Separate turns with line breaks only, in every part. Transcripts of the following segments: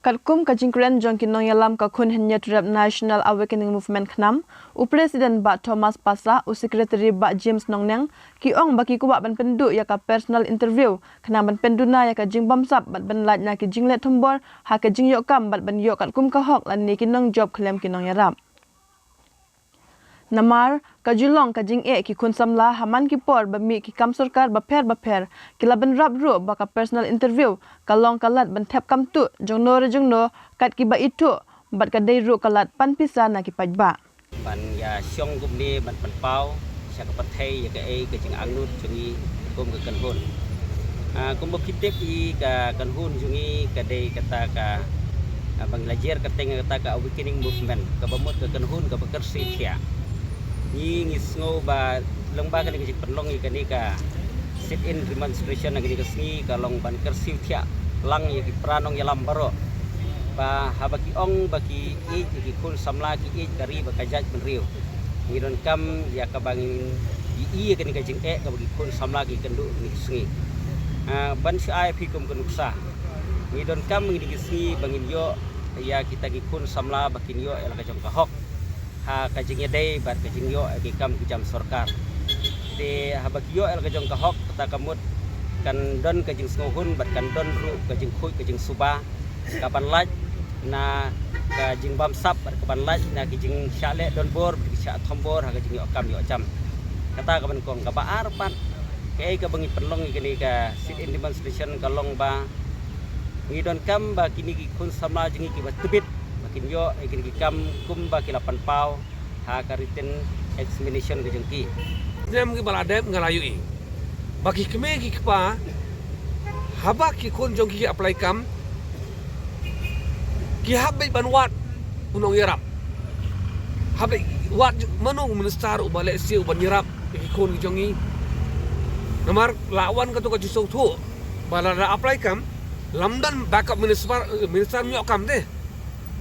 Kalkum kajingkren jong kinong yalam ka kun henya trap National Awakening Movement khnam u President ba Thomas Pasa u Secretary ba James Nongneng ki ong baki kuwa ban pendu ya ka personal interview khnam ban penduna ya ka jingbam sap bat ban laj na ki jinglet thumbor ha ka jingyok kam bat ban yok kalkum ka hok lan ni kinong job klem kinong yaram Namar kajulong kajing ki kun samla haman ki por bami ki kam sarkar baper ki laban rap ro baka personal interview kalong kalat ban thep kam tu jongno kat ki ba itu bat ka dei ro kalat pan pisa na ki pajba
ban ya syong gum ni ban pan pau sya ka pathai ya ka ka jing angnut jungi kum ka kan hun kum kitip i ka kan hun jungi ka dei kata ka Bangladesh ka teng kata ka awakening movement ka bamut ka kan hun ka bakersi thia ni ngisngo ba longba kan ki perlong ikani ka sit in demonstration nagi ka sni ka long ban kersiu thia lang ya ki pranong yalam baro ba habaki ong baki ki kun samla ki kari ba kajaj benriu ngiron kam ya ka bangin kan ka jing ka bagi kun samla ki kendu ni sni ban si ai phi kum kanuksa ngiron kam ngi ki sni bangin yo ya kita ki kun samla bakin yo el ka jong ka hok ha kajingnya day bat kajingyo ki kam ki jam sarkar de habakyo el kajong ka hok ta kamut kan don kajing sngohun bat kan don ru kajing khui kajing suba kapan laj na kajing bam sap bat kapan laj na kajing syale don bor ki sya thombor ha kajing yo kam yo jam kata kapan kong ka baar pat kai ka bangi perlong ikani ka sit in demonstration kalong ba ngi don kam ba kini ki kun sama jingi ki bat tebit makin yo ikin kam kum ba kilapan pau ha kariten examination ke jengki
nem ki baladem ngalayu i bagi keme ki kpa haba ki kon jong ki apply kam ki habbe banwat unong yarap habbe wat manung minister u Malaysia u ban yarap ki kon ki jongi namar lawan ka to ka jusau thu balada apply kam lamdan backup minister mi okam deh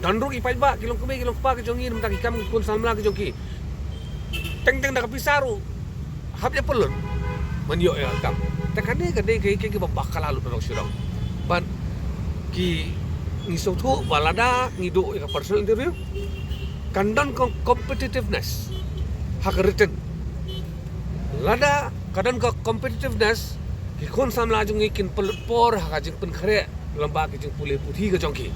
Dandruk ipai ba kilong pa ke jongi mentaki kam kun samla ke jongi teng dak pisaru habya pelun manyo ya kam takane kade ke bakal lalu dorong sirong ban ki ngisau thu balada ngido ya personal interview kandan competitiveness hak written lada kadan competitiveness ki kun samla jongi kin pelur por hak jing pen khare lamba ke jing pulih putih ke jongi